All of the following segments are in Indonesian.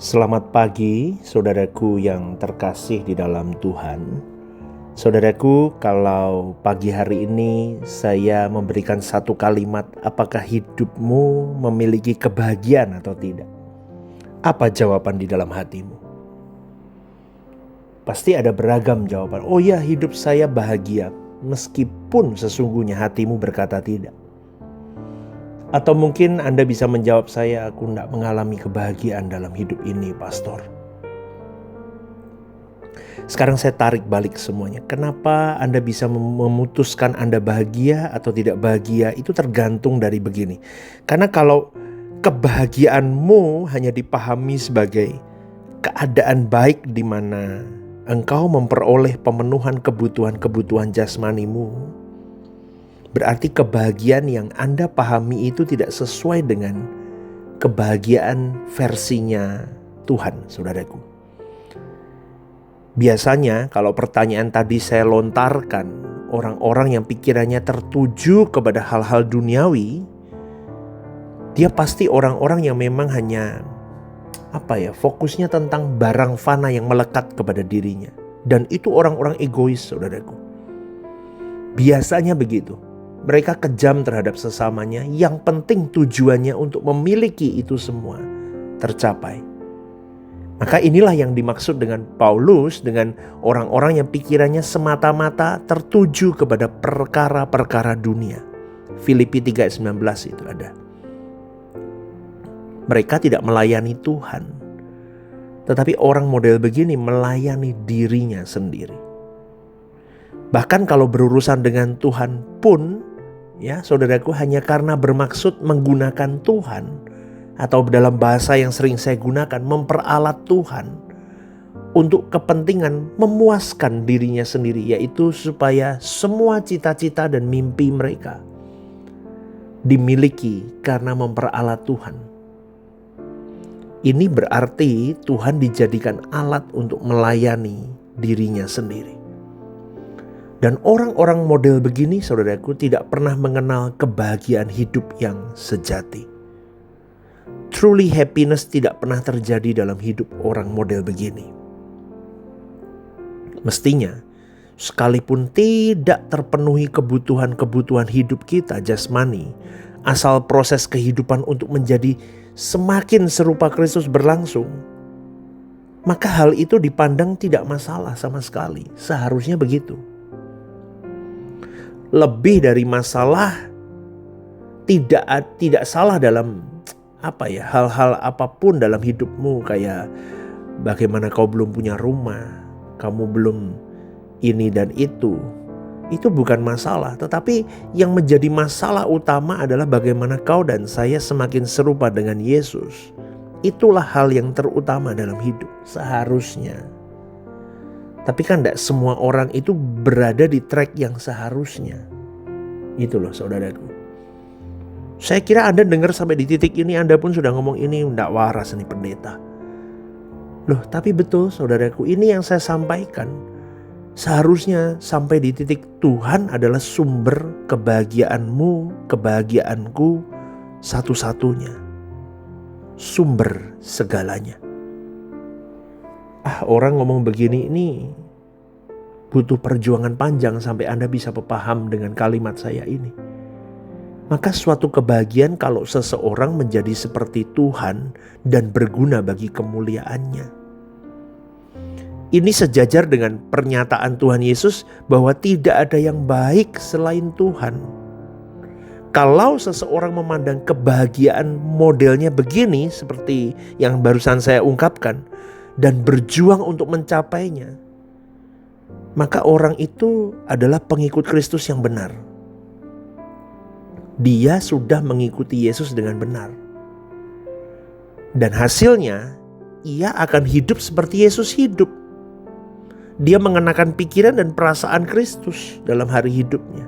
Selamat pagi, saudaraku yang terkasih di dalam Tuhan. Saudaraku, kalau pagi hari ini saya memberikan satu kalimat, apakah hidupmu memiliki kebahagiaan atau tidak? Apa jawaban di dalam hatimu? Pasti ada beragam jawaban. Oh ya, hidup saya bahagia, meskipun sesungguhnya hatimu berkata tidak. Atau mungkin Anda bisa menjawab saya, aku tidak mengalami kebahagiaan dalam hidup ini, pastor. Sekarang saya tarik balik semuanya. Kenapa Anda bisa memutuskan Anda bahagia atau tidak bahagia? Itu tergantung dari begini. Karena kalau kebahagiaanmu hanya dipahami sebagai keadaan baik di mana engkau memperoleh pemenuhan kebutuhan-kebutuhan jasmanimu, berarti kebahagiaan yang Anda pahami itu tidak sesuai dengan kebahagiaan versinya Tuhan, saudaraku. Biasanya kalau pertanyaan tadi saya lontarkan, orang-orang yang pikirannya tertuju kepada hal-hal duniawi, dia pasti orang-orang yang memang hanya fokusnya tentang barang fana yang melekat kepada dirinya. Dan itu orang-orang egois, saudaraku. Biasanya begitu. Mereka kejam terhadap sesamanya, yang penting tujuannya untuk memiliki itu semua tercapai. Maka inilah yang dimaksud dengan Paulus, dengan orang-orang yang pikirannya semata-mata tertuju kepada perkara-perkara dunia. Filipi 3:19 itu ada. Mereka tidak melayani Tuhan, tetapi orang model begini melayani dirinya sendiri. Bahkan kalau berurusan dengan Tuhan pun, ya saudaraku, hanya karena bermaksud menggunakan Tuhan, atau dalam bahasa yang sering saya gunakan, memperalat Tuhan untuk kepentingan memuaskan dirinya sendiri, yaitu supaya semua cita-cita dan mimpi mereka dimiliki karena memperalat Tuhan. Ini berarti Tuhan dijadikan alat untuk melayani dirinya sendiri. Dan orang-orang model begini, saudaraku, tidak pernah mengenal kebahagiaan hidup yang sejati. Truly happiness tidak pernah terjadi dalam hidup orang model begini. Mestinya, sekalipun tidak terpenuhi kebutuhan-kebutuhan hidup kita jasmani, asal proses kehidupan untuk menjadi semakin serupa Kristus berlangsung, maka hal itu dipandang tidak masalah sama sekali. Seharusnya begitu. Lebih dari masalah, tidak salah dalam hal-hal apapun dalam hidupmu, kayak bagaimana kau belum punya rumah, kamu belum ini dan itu bukan masalah. Tetapi yang menjadi masalah utama adalah bagaimana kau dan saya semakin serupa dengan Yesus. Itulah hal yang terutama dalam hidup seharusnya. Tapi kan tidak semua orang itu berada di track yang seharusnya. Itu loh saudaraku. Saya kira Anda dengar sampai di titik ini, Anda pun sudah ngomong ini tidak waras nih pendeta. Loh, tapi betul saudaraku, ini yang saya sampaikan. Seharusnya sampai di titik Tuhan adalah sumber kebahagiaanmu, kebahagiaanku satu-satunya. Sumber segalanya. Orang ngomong begini ini butuh perjuangan panjang sampai Anda bisa paham dengan kalimat saya ini. Maka suatu kebahagiaan kalau seseorang menjadi seperti Tuhan dan berguna bagi kemuliaannya. Ini sejajar dengan pernyataan Tuhan Yesus bahwa tidak ada yang baik selain Tuhan. Kalau seseorang memandang kebahagiaan modelnya begini, seperti yang barusan saya ungkapkan, dan berjuang untuk mencapainya, maka orang itu adalah pengikut Kristus yang benar. Dia sudah mengikuti Yesus dengan benar. Dan hasilnya, ia akan hidup seperti Yesus hidup. Dia mengenakan pikiran dan perasaan Kristus dalam hari hidupnya.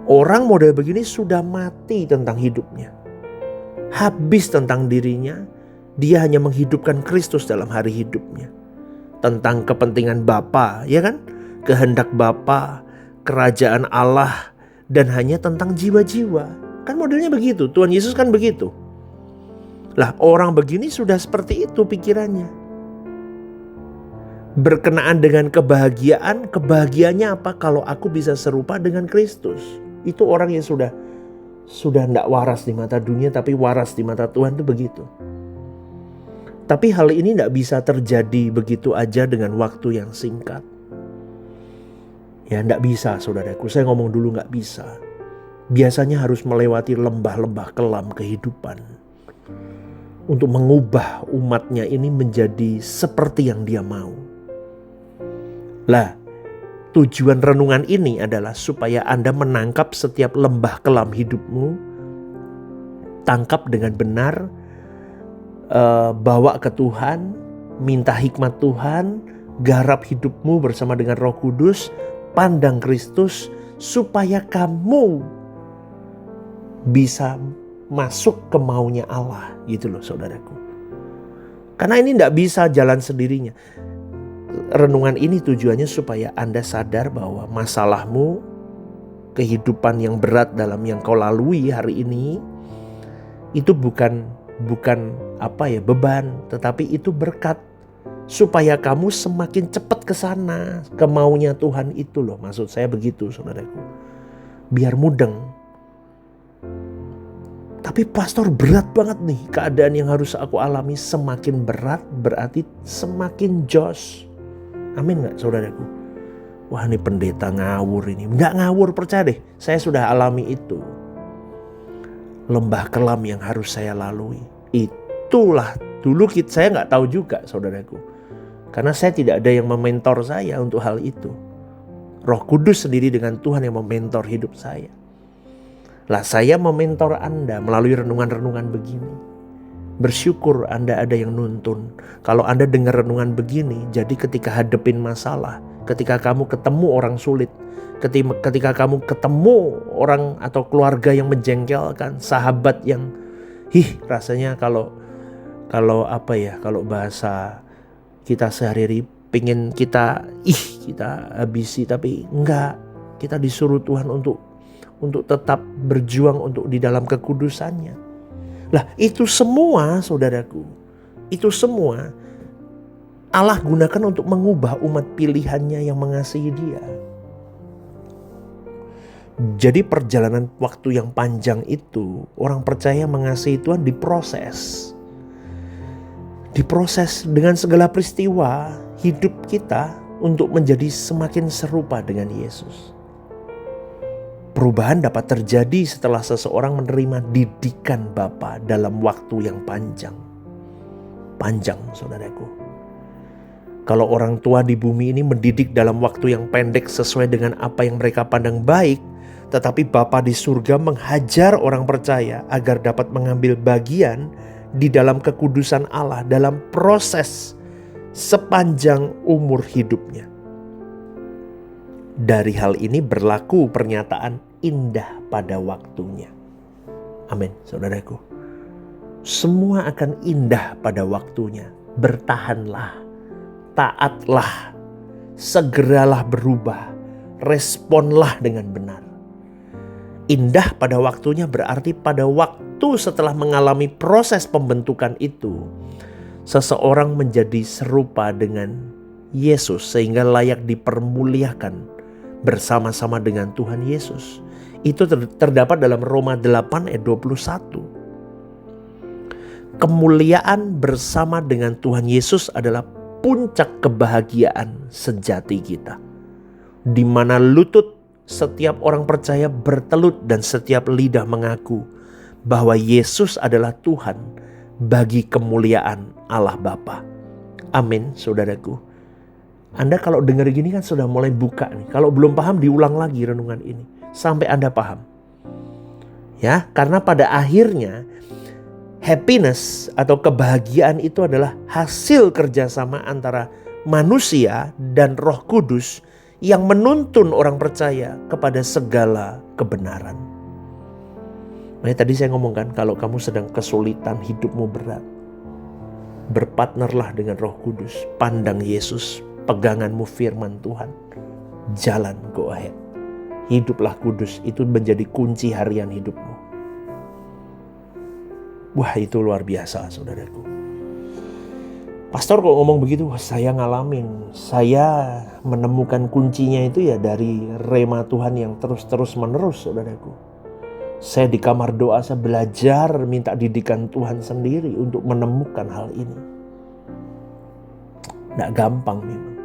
Orang model begini sudah mati tentang hidupnya. Habis tentang dirinya, dia hanya menghidupkan Kristus dalam hari hidupnya. Tentang kepentingan Bapa, ya kan? Kehendak Bapa, kerajaan Allah, dan hanya tentang jiwa-jiwa. Kan modelnya begitu, Tuhan Yesus kan begitu. Lah orang begini sudah seperti itu pikirannya. Berkenaan dengan kebahagiaan, kebahagiaannya apa? Kalau aku bisa serupa dengan Kristus. Itu orang yang sudah tidak waras di mata dunia, tapi waras di mata Tuhan, itu begitu. Tapi hal ini tidak bisa terjadi begitu aja dengan waktu yang singkat. Ya tidak bisa saudaraku, saya ngomong dulu nggak bisa. Biasanya harus melewati lembah-lembah kelam kehidupan. Untuk mengubah umatnya ini menjadi seperti yang dia mau. Lah, tujuan renungan ini adalah supaya Anda menangkap setiap lembah kelam hidupmu. Tangkap dengan benar, bawa ke Tuhan, minta hikmat Tuhan, garap hidupmu bersama dengan Roh Kudus, pandang Kristus, supaya kamu bisa masuk ke maunya Allah, gitu loh saudaraku. Karena ini tidak bisa jalan sendirinya. Renungan ini tujuannya supaya Anda sadar bahwa masalahmu, kehidupan yang berat dalam yang kau lalui hari ini, itu bukan beban, tetapi itu berkat. Supaya kamu semakin cepat ke sana, ke maunya Tuhan itu loh. Maksud saya begitu saudaraku. Biar mudeng. Tapi pastor, berat banget nih keadaan yang harus aku alami. Semakin berat berarti semakin jos. Amin gak saudaraku? Wah ini pendeta ngawur ini. Gak ngawur, percaya deh. Saya sudah alami itu. Lembah kelam yang harus saya lalui. Itulah dulu saya gak tahu juga saudaraku. Karena saya tidak ada yang mementor saya untuk hal itu. Roh Kudus sendiri dengan Tuhan yang mementor hidup saya. Lah saya mementor Anda melalui renungan-renungan begini. Bersyukur Anda ada yang nuntun. Kalau Anda dengar renungan begini, jadi ketika hadepin masalah, ketika kamu ketemu orang sulit, ketika kamu ketemu orang atau keluarga yang menjengkelkan, sahabat yang rasanya kalau bahasa kita sehari-hari pengen kita habisi, tapi enggak. Kita disuruh Tuhan untuk tetap berjuang untuk di dalam kekudusannya. Lah itu semua saudaraku, itu semua Allah gunakan untuk mengubah umat pilihannya yang mengasihi Dia. Jadi perjalanan waktu yang panjang itu, orang percaya mengasihi Tuhan diproses. Diproses dengan segala peristiwa hidup kita untuk menjadi semakin serupa dengan Yesus. Perubahan dapat terjadi setelah seseorang menerima didikan Bapa dalam waktu yang panjang. Panjang saudaraku. Kalau orang tua di bumi ini mendidik dalam waktu yang pendek sesuai dengan apa yang mereka pandang baik, tetapi Bapa di surga menghajar orang percaya agar dapat mengambil bagian di dalam kekudusan Allah dalam proses sepanjang umur hidupnya. Dari hal ini berlaku pernyataan indah pada waktunya. Amin, saudaraku. Semua akan indah pada waktunya. Bertahanlah, taatlah, segeralah berubah, responlah dengan benar. Indah pada waktunya berarti pada waktu setelah mengalami proses pembentukan itu, seseorang menjadi serupa dengan Yesus sehingga layak dipermuliakan bersama-sama dengan Tuhan Yesus. Itu terdapat dalam Roma 8 ayat 21. Kemuliaan bersama dengan Tuhan Yesus adalah puncak kebahagiaan sejati kita. Di mana lutut setiap orang percaya bertelut dan setiap lidah mengaku bahwa Yesus adalah Tuhan bagi kemuliaan Allah Bapa. Amin, saudaraku. Anda kalau dengar gini kan sudah mulai buka nih. Kalau belum paham diulang lagi renungan ini sampai Anda paham. Ya, karena pada akhirnya happiness atau kebahagiaan itu adalah hasil kerjasama antara manusia dan Roh Kudus yang menuntun orang percaya kepada segala kebenaran. Nah, tadi saya ngomongkan kalau kamu sedang kesulitan, hidupmu berat, berpartnerlah dengan Roh Kudus, pandang Yesus, peganganmu firman Tuhan, jalan, go ahead. Hiduplah kudus, itu menjadi kunci harian hidupmu. Wah, itu luar biasa, saudaraku. Pastor kok ngomong begitu? Wah, saya ngalamin. Saya menemukan kuncinya itu ya dari rema Tuhan yang terus menerus, saudaraku. Saya di kamar doa, saya belajar minta didikan Tuhan sendiri untuk menemukan hal ini. Nggak gampang memang.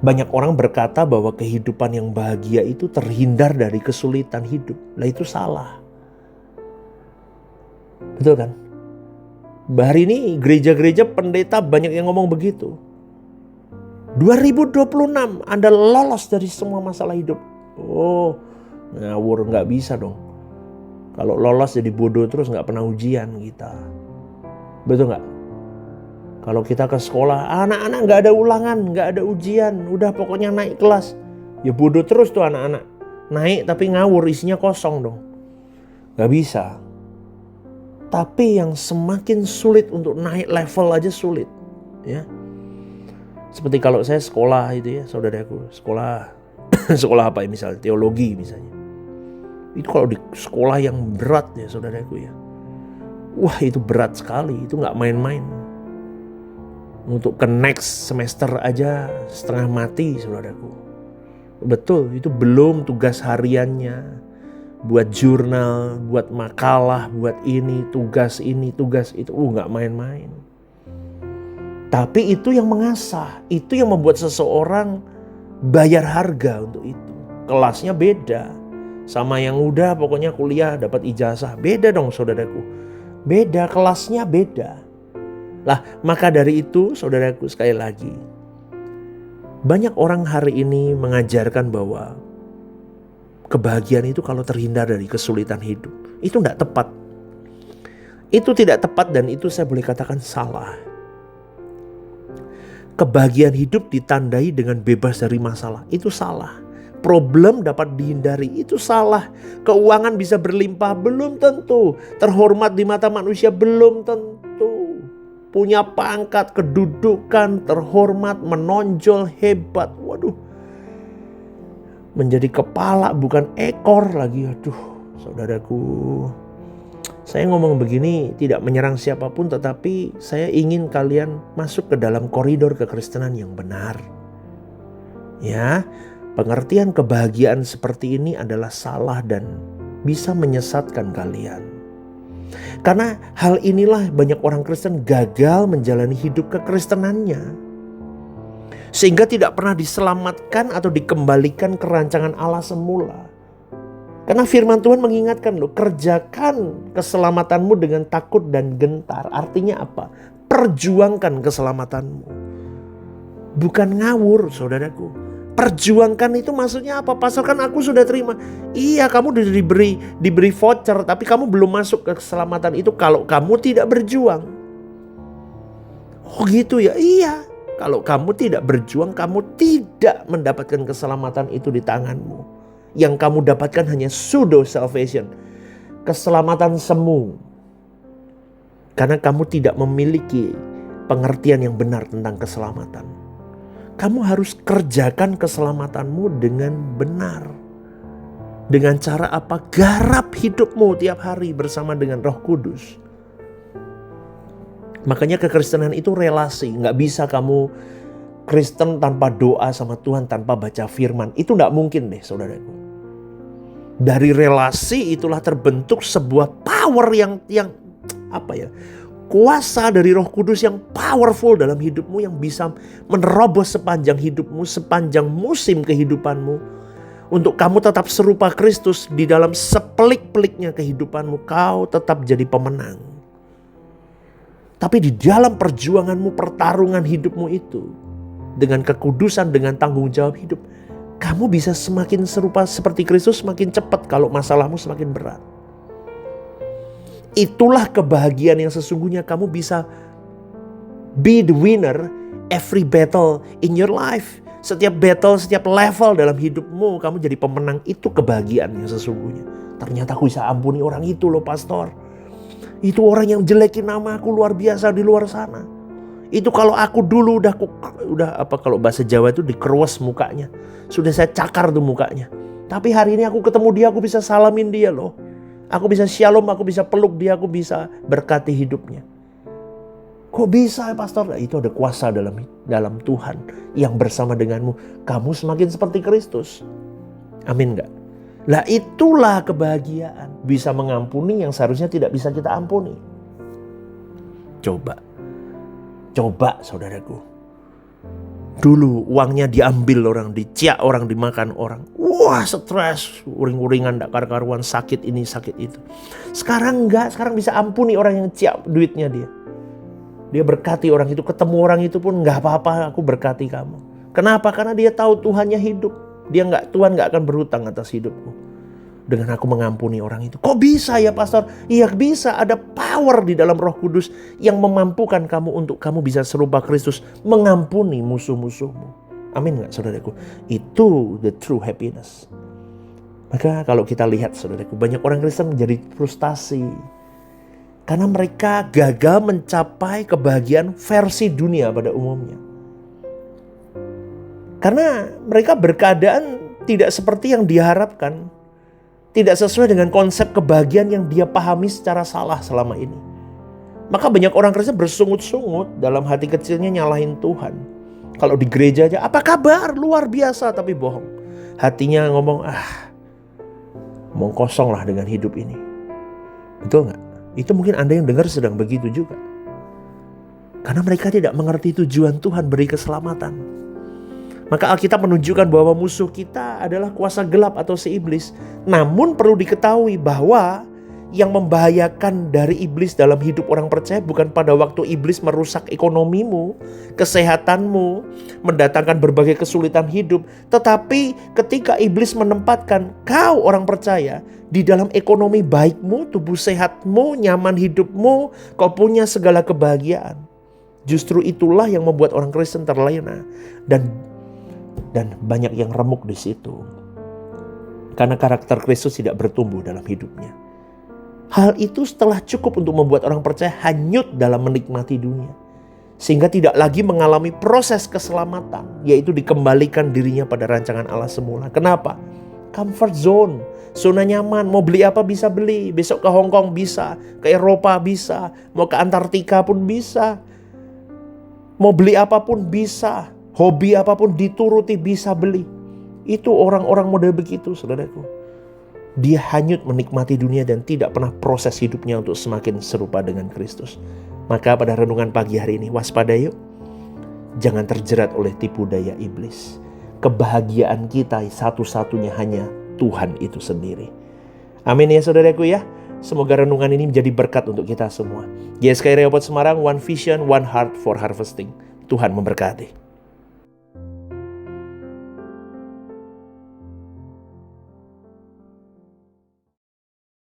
Banyak orang berkata bahwa kehidupan yang bahagia itu terhindar dari kesulitan hidup. Lah, itu salah. Betul kan? Hari ini gereja-gereja pendeta banyak yang ngomong begitu. 2026 Anda lolos dari semua masalah hidup. Oh, ngawur, nggak bisa dong. Kalau lolos jadi bodoh terus nggak pernah ujian kita. Betul nggak? Kalau kita ke sekolah, anak-anak nggak ada ulangan, nggak ada ujian. Udah pokoknya naik kelas. Ya bodoh terus tuh anak-anak. Naik tapi ngawur, isinya kosong dong. Nggak bisa. Tapi yang semakin sulit untuk naik level aja sulit, ya. Seperti kalau saya sekolah itu ya, saudaraku, sekolah apa ya, misalnya teologi misalnya. Itu kalau di sekolah yang berat ya, saudaraku ya. Wah, itu berat sekali, itu nggak main-main. Untuk ke next semester aja setengah mati, saudaraku. Betul, itu belum tugas hariannya. Buat jurnal, buat makalah, buat ini, tugas itu. Nggak main-main. Tapi itu yang mengasah, itu yang membuat seseorang bayar harga untuk itu. Kelasnya beda. Sama yang udah pokoknya kuliah dapat ijazah. Beda dong, saudaraku. Beda, kelasnya beda. Lah, maka dari itu, saudaraku, sekali lagi. Banyak orang hari ini mengajarkan bahwa kebahagiaan itu kalau terhindar dari kesulitan hidup. Itu tidak tepat. Itu tidak tepat dan itu saya boleh katakan salah. Kebahagiaan hidup ditandai dengan bebas dari masalah. Itu salah. Problem dapat dihindari. Itu salah. Keuangan bisa berlimpah. Belum tentu. Terhormat di mata manusia. Belum tentu. Punya pangkat, kedudukan, terhormat, menonjol, hebat. Waduh. Menjadi kepala bukan ekor lagi. Aduh, saudaraku. Saya ngomong begini tidak menyerang siapapun, tetapi saya ingin kalian masuk ke dalam koridor kekristenan yang benar. Ya, pengertian kebahagiaan seperti ini adalah salah dan bisa menyesatkan kalian. Karena hal inilah banyak orang Kristen gagal menjalani hidup kekristenannya. Sehingga tidak pernah diselamatkan atau dikembalikan ke rancangan Allah semula. Karena firman Tuhan mengingatkan loh, kerjakan keselamatanmu dengan takut dan gentar. Artinya apa? Perjuangkan keselamatanmu. Bukan ngawur, saudaraku. Perjuangkan itu maksudnya apa? Pastor, kan aku sudah terima. Iya, kamu sudah diberi voucher, tapi kamu belum masuk ke keselamatan itu kalau kamu tidak berjuang. Oh gitu ya? Iya. Kalau kamu tidak berjuang, kamu tidak mendapatkan keselamatan itu di tanganmu. Yang kamu dapatkan hanya pseudo salvation. Keselamatan semu. Karena kamu tidak memiliki pengertian yang benar tentang keselamatan. Kamu harus kerjakan keselamatanmu dengan benar. Dengan cara apa? Garap hidupmu tiap hari bersama dengan Roh Kudus. Makanya kekristenan itu relasi. Nggak bisa kamu Kristen tanpa doa sama Tuhan, tanpa baca firman. Itu nggak mungkin deh, saudaraku. Dari relasi itulah terbentuk sebuah power yang apa ya? Kuasa dari Roh Kudus yang powerful dalam hidupmu, yang bisa menerobos sepanjang hidupmu, sepanjang musim kehidupanmu. Untuk kamu tetap serupa Kristus di dalam sepelik-peliknya kehidupanmu, kau tetap jadi pemenang. Tapi di dalam perjuanganmu, pertarungan hidupmu itu, dengan kekudusan, dengan tanggung jawab hidup, kamu bisa semakin serupa seperti Kristus semakin cepat kalau masalahmu semakin berat. Itulah kebahagiaan yang sesungguhnya. Kamu bisa be the winner every battle in your life. Setiap battle, setiap level dalam hidupmu, kamu jadi pemenang. Itu kebahagiaan yang sesungguhnya. Ternyata aku bisa ampuni orang itu loh, pastor. Itu orang yang jelekin nama aku luar biasa di luar sana. Itu kalau aku dulu udah apa, kalau bahasa Jawa itu dikeruas mukanya. Sudah saya cakar tuh mukanya. Tapi hari ini aku ketemu dia, aku bisa salamin dia loh. Aku bisa shalom, aku bisa peluk dia, aku bisa berkati hidupnya. Kok bisa ya pastor? Nah, itu ada kuasa dalam Tuhan yang bersama denganmu. Kamu semakin seperti Kristus. Amin gak? Lah itulah kebahagiaan. Bisa mengampuni yang seharusnya tidak bisa kita ampuni. Coba saudaraku. Dulu uangnya diambil orang, diciak orang, dimakan orang. Wah stres, uring-uringan, gak karu-karuan, sakit ini, sakit itu. Sekarang enggak, sekarang bisa ampuni orang yang ciak duitnya dia. Dia berkati orang itu, ketemu orang itu pun gak apa-apa, aku berkati kamu. Kenapa? Karena dia tahu Tuhannya hidup. Tuhan gak akan berhutang atas hidupku. Dengan aku mengampuni orang itu. Kok bisa ya pastor? Iya bisa, ada power di dalam Roh Kudus yang memampukan kamu untuk kamu bisa serupa Kristus, mengampuni musuh-musuhmu. Amin gak saudaraku? Itu the true happiness. Maka kalau kita lihat saudaraku, banyak orang Kristen menjadi frustasi karena mereka gagal mencapai kebahagiaan versi dunia pada umumnya. Karena mereka berkeadaan tidak seperti yang diharapkan. Tidak sesuai dengan konsep kebahagiaan yang dia pahami secara salah selama ini. Maka banyak orang Kristen bersungut-sungut dalam hati kecilnya nyalahin Tuhan. Kalau di gereja aja, apa kabar? Luar biasa, tapi bohong. Hatinya ngomong, omong kosong lah dengan hidup ini. Betul gak? Itu mungkin Anda yang dengar sedang begitu juga. Karena mereka tidak mengerti tujuan Tuhan beri keselamatan. Maka Alkitab menunjukkan bahwa musuh kita adalah kuasa gelap atau si iblis. Namun perlu diketahui bahwa yang membahayakan dari iblis dalam hidup orang percaya bukan pada waktu iblis merusak ekonomimu, kesehatanmu, mendatangkan berbagai kesulitan hidup. Tetapi ketika iblis menempatkan kau orang percaya di dalam ekonomi baikmu, tubuh sehatmu, nyaman hidupmu, kau punya segala kebahagiaan. Justru itulah yang membuat orang Kristen terlena dan banyak yang remuk di situ. Karena karakter Kristus tidak bertumbuh dalam hidupnya. Hal itu setelah cukup untuk membuat orang percaya hanyut dalam menikmati dunia. Sehingga tidak lagi mengalami proses keselamatan, yaitu dikembalikan dirinya pada rancangan Allah semula. Kenapa? Comfort zone, zona nyaman. Mau beli apa bisa beli. Besok ke Hong Kong bisa, ke Eropa bisa, mau ke Antartika pun bisa. Mau beli apapun bisa. Hobi apapun dituruti bisa beli. Itu orang-orang model begitu saudaraku. Dia hanyut menikmati dunia dan tidak pernah proses hidupnya untuk semakin serupa dengan Kristus. Maka pada renungan pagi hari ini waspada yuk. Jangan terjerat oleh tipu daya iblis. Kebahagiaan kita satu-satunya hanya Tuhan itu sendiri. Amin ya saudaraku ya. Semoga renungan ini menjadi berkat untuk kita semua. GSKI Rehoboth Semarang, One Vision, One Heart for Harvesting. Tuhan memberkati.